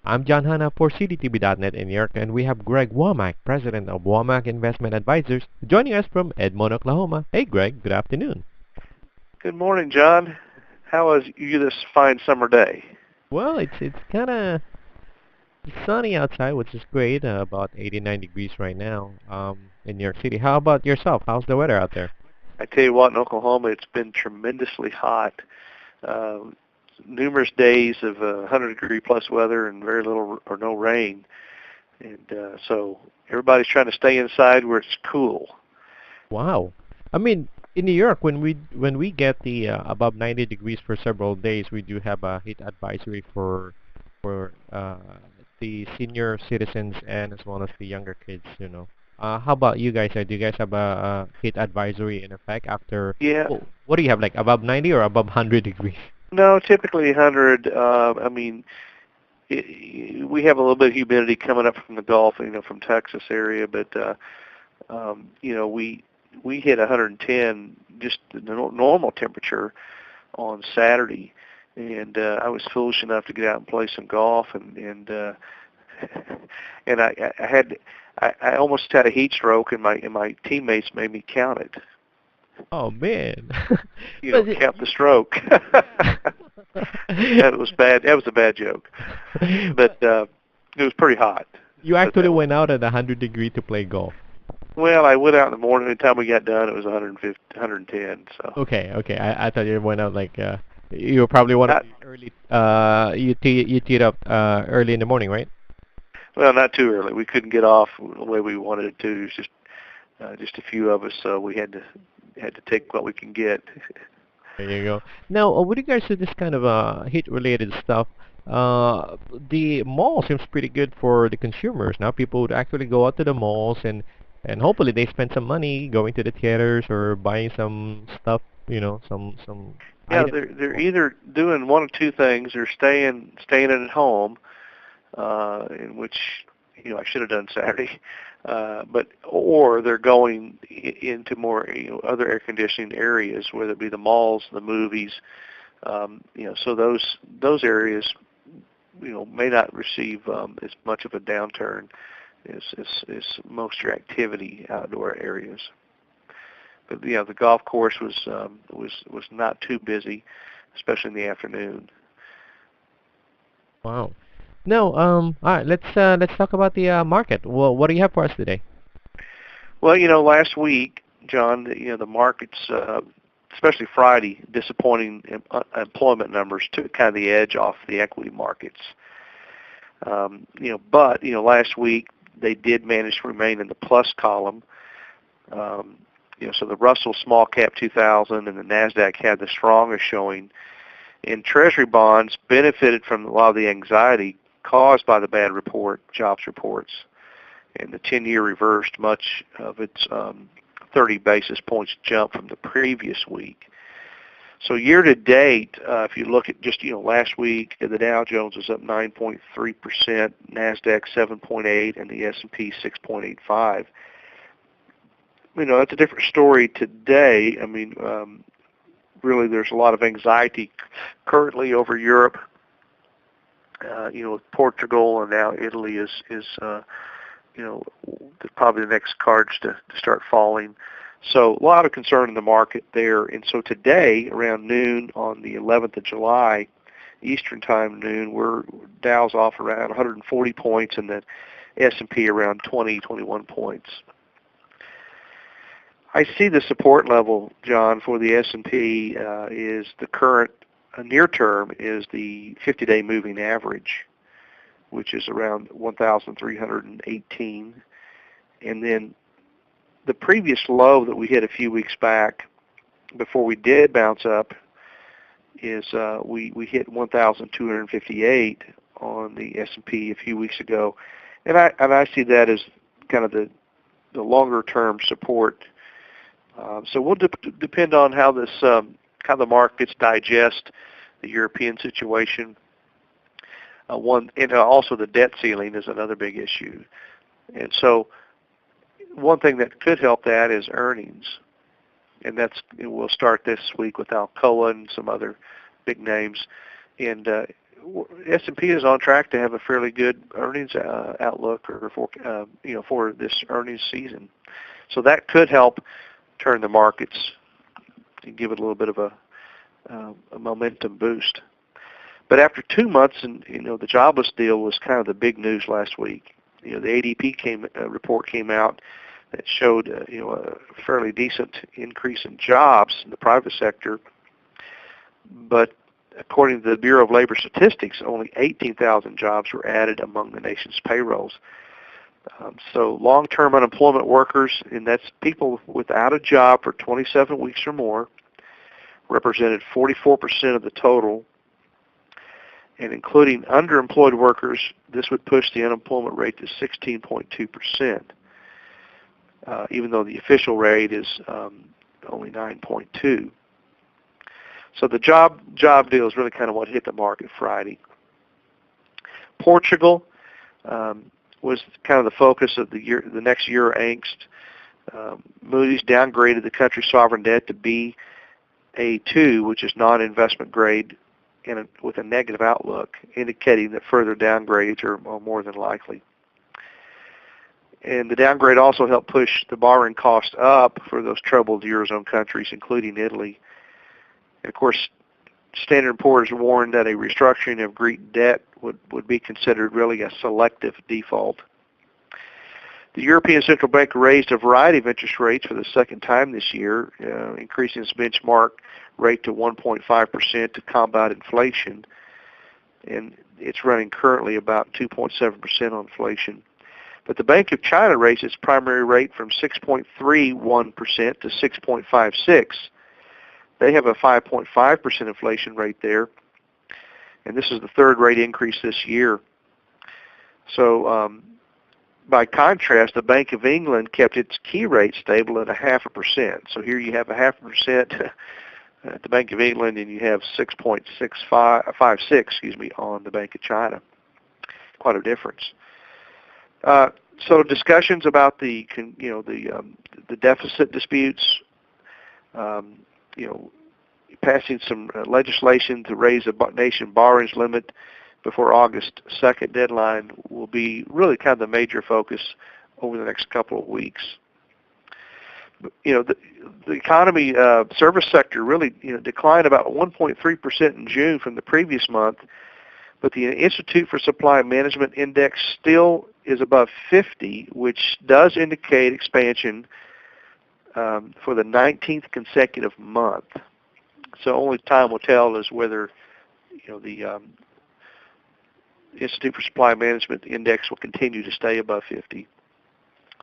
I'm John Hanna for CDTV.net in New York, and we have Greg Womack, president of Womack Investment Advisors, joining us from Edmond, Oklahoma. Hey, Greg, good afternoon. Good morning, John. How is you this fine summer day? Well, it's kind of sunny outside, which is great. About 89 degrees right now in New York City. How about yourself? How's the weather out there? I tell you what, in Oklahoma, it's been tremendously hot. Uh, Numerous days of 100-degree plus weather and very little or no rain, and so everybody's trying to stay inside where it's cool. Wow. I mean, in New York, when we get the above 90 degrees for several days, we do have a heat advisory for the senior citizens and as well as the younger kids. How about you guys? Do you guys have a heat advisory in effect after? Yeah, What do you have, like above 90 or above 100 degrees? no, typically 100. I mean, we have a little bit of humidity coming up from the Gulf, from Texas area, but we hit 110, just the normal temperature on Saturday, and I was foolish enough to get out and play some golf, and and I almost had a heat stroke, and my teammates made me count it. Oh man. But Count the stroke. That was bad. That was a bad joke, but it was pretty hot. you Put it actually that way. went out at 100 degree to play golf. Well, I went out in the morning. By the time we got done, it was 150, 110. So Okay, okay. I thought you went out like you were probably one of not the early you teed up early in the morning, right? well, not too early. We couldn't get off the way we wanted it to. It was just a few of us, so we had to take what we can get. There you go. Now, with regards to this kind of heat-related stuff, uh, the mall seems pretty good for the consumers. Now, people would actually go out to the malls and hopefully they spend some money going to the theaters or buying some stuff, some Yeah, items. they're either doing one of two things. They're staying at home, in which I should have done Saturday, but or they're going into more other air conditioning areas, whether it be the malls, the movies. So those areas may not receive as much of a downturn as most of your activity outdoor areas. But the golf course was not too busy, especially in the afternoon. Wow. No, all right, let's talk about the market. Well, what do you have for us today? Well, last week, John, the markets, especially Friday, disappointing employment numbers took kind of the edge off the equity markets. But last week they did manage to remain in the plus column. So the Russell Small Cap 2000 and the Nasdaq had the strongest showing. And Treasury bonds benefited from a lot of the anxiety caused by the bad jobs reports, and the 10-year reversed much of its 30 basis points jump from the previous week. So year to date, if you look at just last week, the Dow Jones was up 9.3%, Nasdaq 7.8, and the S&P 6.85. That's a different story today. I mean, really, there's a lot of anxiety currently over Europe. Portugal and now Italy is probably the next cards to start falling. So a lot of concern in the market there. And so today, around noon on the 11th of July, Eastern Time noon, Dow's off around 140 points and the S&P around 21 points. I see the support level, John, for the S&P is the current near term is the 50-day moving average, which is around 1,318. And then the previous low that we hit a few weeks back before we did bounce up is we hit 1,258 on the S&P a few weeks ago. And I see that as kind of the longer term support. So we'll depend on how the markets digest the European situation. And also the debt ceiling is another big issue. And so one thing that could help that is earnings, and we'll start this week with Alcoa and some other big names. And S&P is on track to have a fairly good earnings outlook or for this earnings season. So that could help turn the markets and give it a little bit of a momentum boost. But after 2 months, and the jobless deal was kind of the big news last week. The ADP report came out that showed a fairly decent increase in jobs in the private sector, but according to the Bureau of Labor Statistics, only 18,000 jobs were added among the nation's payrolls. So long-term unemployment workers, and that's people without a job for 27 weeks or more, represented 44% of the total. And including underemployed workers, this would push the unemployment rate to 16.2%, even though the official rate is only 9.2. So the job deal is really kind of what hit the market Friday. Portugal was kind of the focus of the next year angst. Moody's downgraded the country's sovereign debt to Ba2, which is non-investment grade, with a negative outlook, indicating that further downgrades are more than likely. And the downgrade also helped push the borrowing cost up for those troubled Eurozone countries, including Italy. And of course, Standard & Poor's warned that a restructuring of Greek debt would be considered really a selective default. The European Central Bank raised a variety of interest rates for the second time this year, increasing its benchmark rate to 1.5% to combat inflation. And it's running currently about 2.7% on inflation. But the Bank of China raised its primary rate from 6.31% to 6.56%. They have a 5.5% inflation rate there, and this is the third rate increase this year. So by contrast, the Bank of England kept its key rate stable at 0.5%. So here you have 0.5% at the Bank of England, and you have 6.56 on the Bank of China. Quite a difference. So discussions about the deficit disputes, passing some legislation to raise the nation borrowings limit before August 2nd deadline will be really kind of the major focus over the next couple of weeks. The economy service sector really declined about 1.3% in June from the previous month, but the Institute for Supply Management Index still is above 50, which does indicate expansion for the 19th consecutive month. So only time will tell as whether the Institute for Supply Management Index will continue to stay above 50.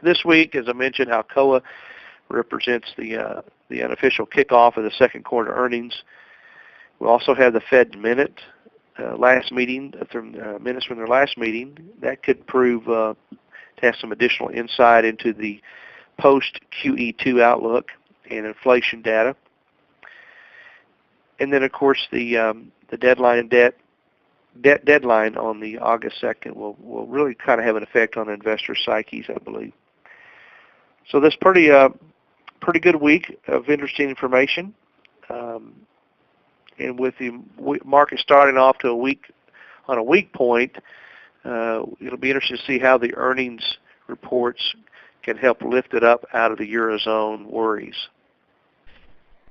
This week, as I mentioned, Alcoa represents the unofficial kickoff of the second quarter earnings. We'll also have the Fed minutes from their last meeting. That could prove to have some additional insight into the post-QE2 outlook and inflation data. And then, of course, the deadline deadline on the August 2nd will really kind of have an effect on investor psyches, I believe. So this pretty good week of interesting information. And with the market starting off to on a weak point, it'll be interesting to see how the earnings reports can help lift it up out of the Eurozone worries.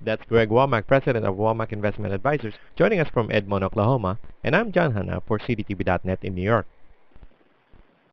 That's Greg Womack, President of Womack Investment Advisors, joining us from Edmond, Oklahoma, and I'm John Hanna for CDTV.net in New York.